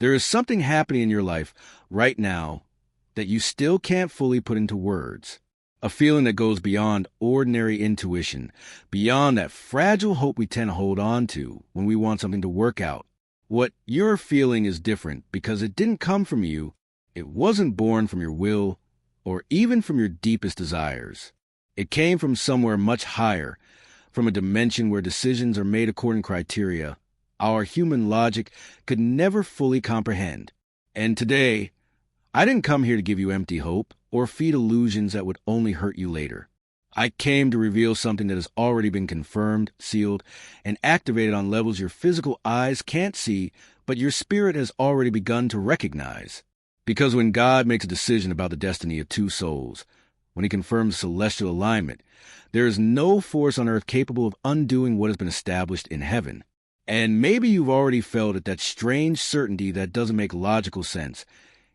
There is something happening in your life right now that you still can't fully put into words. A feeling that goes beyond ordinary intuition, beyond that fragile hope we tend to hold on to when we want something to work out. What you're feeling is different because it didn't come from you, it wasn't born from your will, or even from your deepest desires. It came from somewhere much higher, from a dimension where decisions are made according to criteria our human logic could never fully comprehend. And today, I didn't come here to give you empty hope or feed illusions that would only hurt you later. I came to reveal something that has already been confirmed, sealed, and activated on levels your physical eyes can't see, but your spirit has already begun to recognize. Because when God makes a decision about the destiny of two souls, when he confirms celestial alignment, there is no force on earth capable of undoing what has been established in heaven. And maybe you've already felt it, that strange certainty that doesn't make logical sense,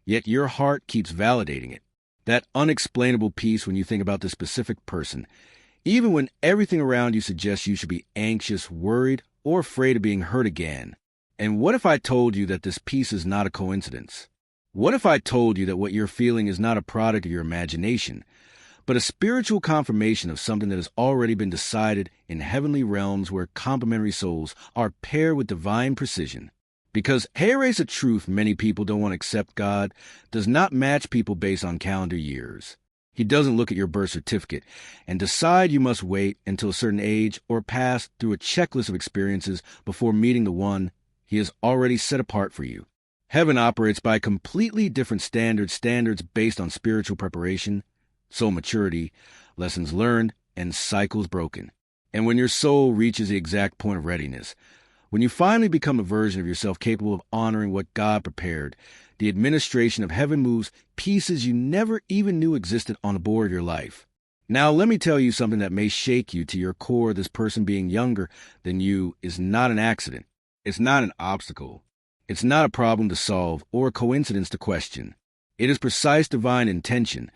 yet your heart keeps validating it. That unexplainable peace when you think about this specific person, even when everything around you suggests you should be anxious, worried, or afraid of being hurt again. And what if I told you that this peace is not a coincidence? What if I told you that what you're feeling is not a product of your imagination, but a spiritual confirmation of something that has already been decided in heavenly realms where complementary souls are paired with divine precision? Because hair-race of truth many people don't want to accept God does not match people based on calendar years. He doesn't look at your birth certificate and decide you must wait until a certain age or pass through a checklist of experiences before meeting the one he has already set apart for you. Heaven operates by completely different standards based on spiritual preparation, soul maturity, lessons learned, and cycles broken. And when your soul reaches the exact point of readiness, when you finally become a version of yourself capable of honoring what God prepared, the administration of heaven moves pieces you never even knew existed on the board of your life. Now, let me tell you something that may shake you to your core. This person being younger than you is not an accident. It's not an obstacle. It's not a problem to solve or a coincidence to question. It is precise divine intention,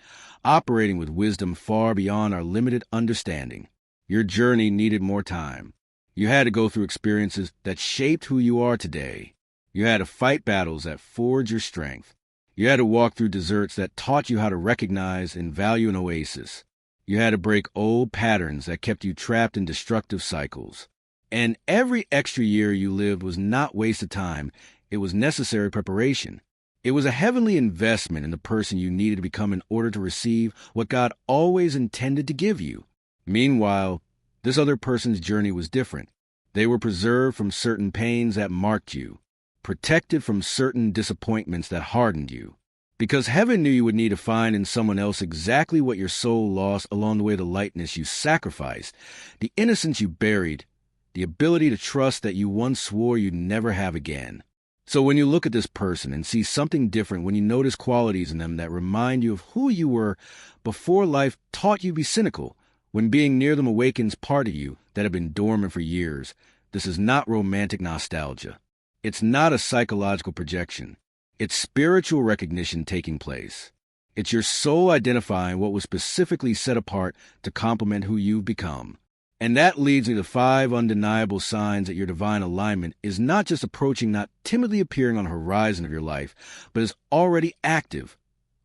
operating with wisdom far beyond our limited understanding. Your journey needed more time. You had to go through experiences that shaped who you are today. You had to fight battles that forged your strength. You had to walk through deserts that taught you how to recognize and value an oasis. You had to break old patterns that kept you trapped in destructive cycles. And every extra year you lived was not wasted time. It was necessary preparation. It was a heavenly investment in the person you needed to become in order to receive what God always intended to give you. Meanwhile, this other person's journey was different. They were preserved from certain pains that marked you, protected from certain disappointments that hardened you. Because heaven knew you would need to find in someone else exactly what your soul lost along the way, the lightness you sacrificed, the innocence you buried, the ability to trust that you once swore you'd never have again. So when you look at this person and see something different, when you notice qualities in them that remind you of who you were before life taught you to be cynical, when being near them awakens part of you that had been dormant for years, this is not romantic nostalgia. It's not a psychological projection. It's spiritual recognition taking place. It's your soul identifying what was specifically set apart to complement who you've become. And that leads me to 5 undeniable signs that your divine alignment is not just approaching, not timidly appearing on the horizon of your life, but is already active,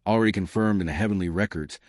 already confirmed in the heavenly records,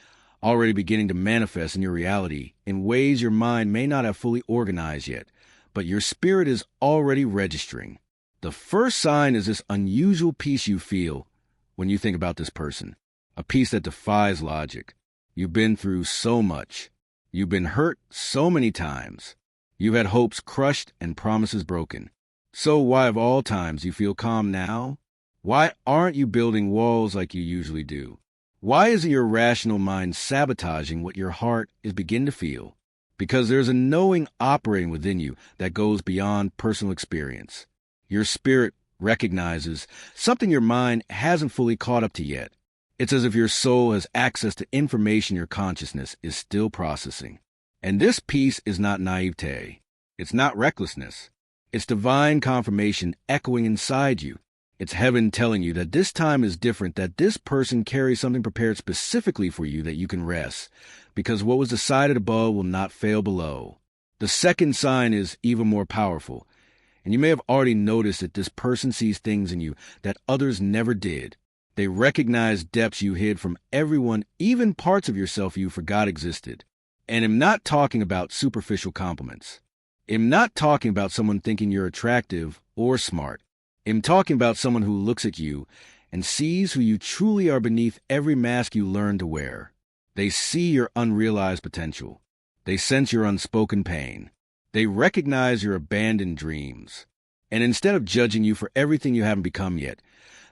already beginning to manifest in your reality in ways your mind may not have fully organized yet, but your spirit is already registering. The first sign is this unusual peace you feel when you think about this person, a peace that defies logic. You've been through so much. You've been hurt so many times. You've had hopes crushed and promises broken. So why of all times you feel calm now? Why aren't you building walls like you usually do? Why isn't your rational mind sabotaging what your heart is beginning to feel? Because there's a knowing operating within you that goes beyond personal experience. Your spirit recognizes something your mind hasn't fully caught up to yet. It's as if your soul has access to information your consciousness is still processing. And this peace is not naivete. It's not recklessness. It's divine confirmation echoing inside you. It's heaven telling you that this time is different, that this person carries something prepared specifically for you that you can rest, because what was decided above will not fail below. The second sign is even more powerful. And you may have already noticed that this person sees things in you that others never did. They recognize depths you hid from everyone, even parts of yourself you forgot existed. And I'm not talking about superficial compliments. I'm not talking about someone thinking you're attractive or smart. I'm talking about someone who looks at you and sees who you truly are beneath every mask you learn to wear. They see your unrealized potential. They sense your unspoken pain. They recognize your abandoned dreams. And instead of judging you for everything you haven't become yet,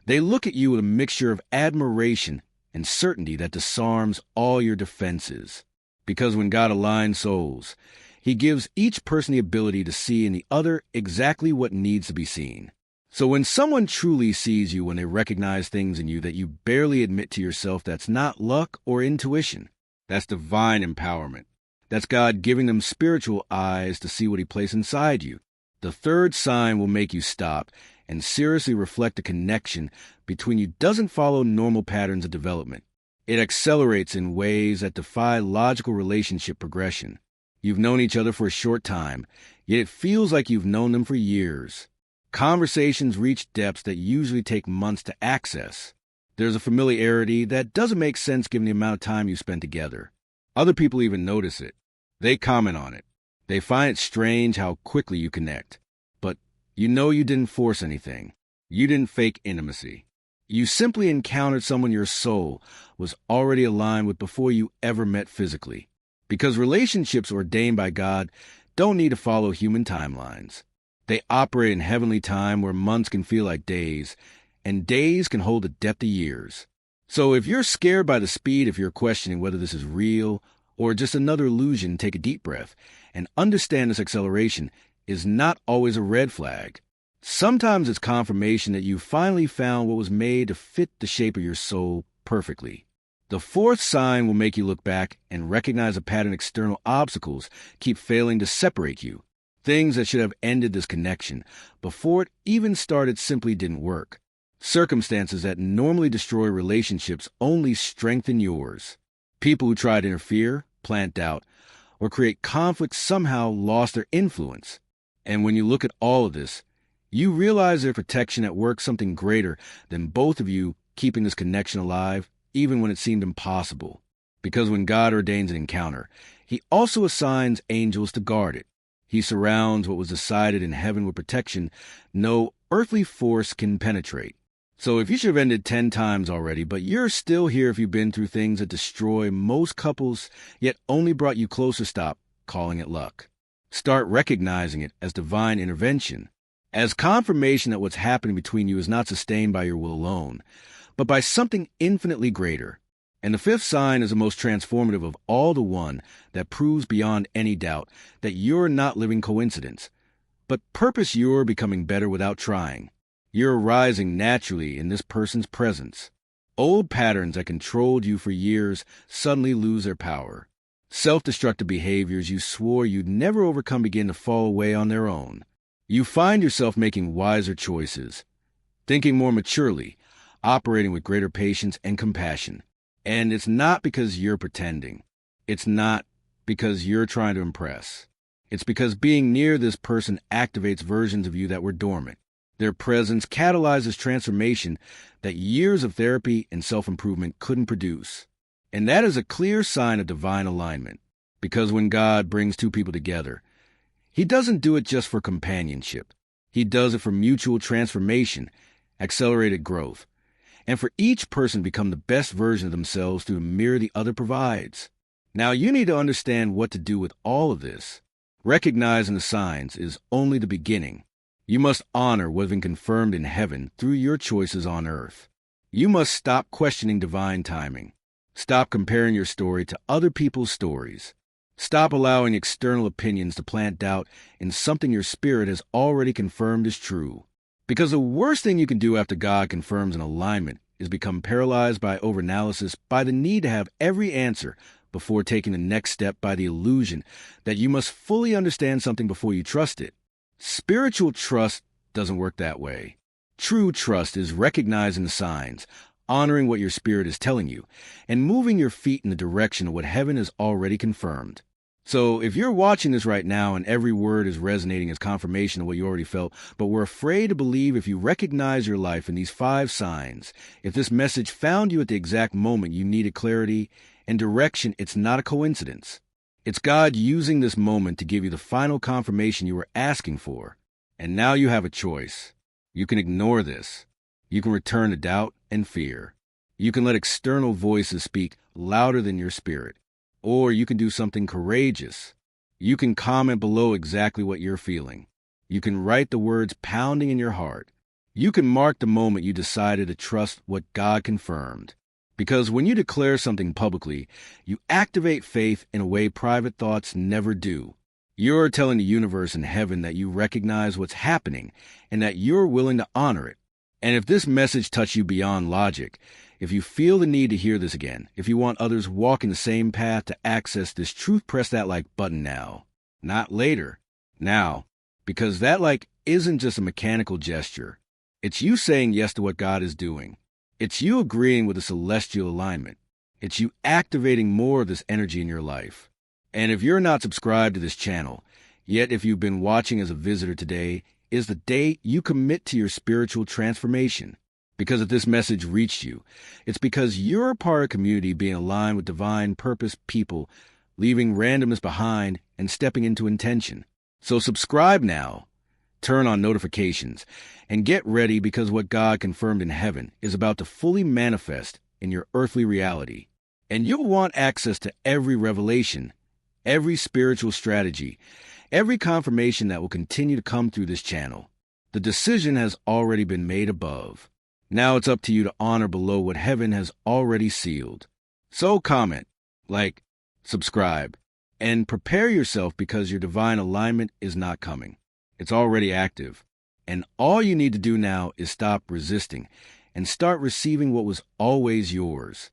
they look at you with a mixture of admiration and certainty that disarms all your defenses. Because when God aligns souls, He gives each person the ability to see in the other exactly what needs to be seen. So when someone truly sees you, when they recognize things in you that you barely admit to yourself, that's not luck or intuition. That's divine empowerment. That's God giving them spiritual eyes to see what He placed inside you. The third sign will make you stop and seriously reflect a connection between you doesn't follow normal patterns of development. It accelerates in ways that defy logical relationship progression. You've known each other for a short time, yet it feels like you've known them for years. Conversations reach depths that usually take months to access. There's a familiarity that doesn't make sense given the amount of time you spend together. Other people even notice it. They comment on it. They find it strange how quickly you connect. But you know you didn't force anything. You didn't fake intimacy. You simply encountered someone your soul was already aligned with before you ever met physically. Because relationships ordained by God don't need to follow human timelines. They operate in heavenly time where months can feel like days, and days can hold the depth of years. So if you're scared by the speed, if you're questioning whether this is real or just another illusion, take a deep breath and understand this acceleration is not always a red flag. Sometimes it's confirmation that you finally found what was made to fit the shape of your soul perfectly. The fourth sign will make you look back and recognize a pattern external obstacles keep failing to separate you. Things that should have ended this connection before it even started simply didn't work. Circumstances that normally destroy relationships only strengthen yours. People who try to interfere, plant doubt, or create conflict somehow lost their influence. And when you look at all of this, you realize their protection at work something greater than both of you keeping this connection alive, even when it seemed impossible. Because when God ordains an encounter, He also assigns angels to guard it. He surrounds what was decided in heaven with protection no earthly force can penetrate. So if you should have ended 10 times already, but you're still here if you've been through things that destroy most couples, yet only brought you closer, stop calling it luck. Start recognizing it as divine intervention, as confirmation that what's happening between you is not sustained by your will alone, but by something infinitely greater. And the fifth sign is the most transformative of all, the one that proves beyond any doubt that you're not living coincidence, but purpose. You're becoming better without trying. You're rising naturally in this person's presence. Old patterns that controlled you for years suddenly lose their power. Self-destructive behaviors you swore you'd never overcome begin to fall away on their own. You find yourself making wiser choices, thinking more maturely, operating with greater patience and compassion. And it's not because you're pretending. It's not because you're trying to impress. It's because being near this person activates versions of you that were dormant. Their presence catalyzes transformation that years of therapy and self-improvement couldn't produce. And that is a clear sign of divine alignment. Because when God brings two people together, He doesn't do it just for companionship. He does it for mutual transformation, accelerated growth, and for each person become the best version of themselves through the mirror the other provides. Now you need to understand what to do with all of this. Recognizing the signs is only the beginning. You must honor what has been confirmed in heaven through your choices on earth. You must stop questioning divine timing. Stop comparing your story to other people's stories. Stop allowing external opinions to plant doubt in something your spirit has already confirmed is true. Because the worst thing you can do after God confirms an alignment is become paralyzed by overanalysis, by the need to have every answer before taking the next step, by the illusion that you must fully understand something before you trust it. Spiritual trust doesn't work that way. True trust is recognizing the signs, honoring what your spirit is telling you, and moving your feet in the direction of what heaven has already confirmed. So if you're watching this right now and every word is resonating as confirmation of what you already felt, but we're afraid to believe if you recognize your life in these 5 signs, if this message found you at the exact moment you needed clarity and direction, it's not a coincidence. It's God using this moment to give you the final confirmation you were asking for. And now you have a choice. You can ignore this. You can return to doubt and fear. You can let external voices speak louder than your spirit. Or you can do something courageous. You can comment below exactly what you're feeling. You can write the words pounding in your heart. You can mark the moment you decided to trust what God confirmed. Because when you declare something publicly, you activate faith in a way private thoughts never do. You're telling the universe and heaven that you recognize what's happening and that you're willing to honor it. And if this message touched you beyond logic, if you feel the need to hear this again, if you want others walking the same path to access this truth, press that like button now. Not later. Now. Because that like isn't just a mechanical gesture. It's you saying yes to what God is doing. It's you agreeing with the celestial alignment. It's you activating more of this energy in your life. And if you're not subscribed to this channel, yet if you've been watching as a visitor today, is the day you commit to your spiritual transformation. Because if this message reached you, it's because you're a part of a community being aligned with divine purpose people, leaving randomness behind and stepping into intention. So subscribe now, turn on notifications, and get ready because what God confirmed in heaven is about to fully manifest in your earthly reality. And you'll want access to every revelation, every spiritual strategy, every confirmation that will continue to come through this channel. The decision has already been made above. Now it's up to you to honor below what heaven has already sealed. So comment, like, subscribe, and prepare yourself because your divine alignment is not coming. It's already active. And all you need to do now is stop resisting and start receiving what was always yours.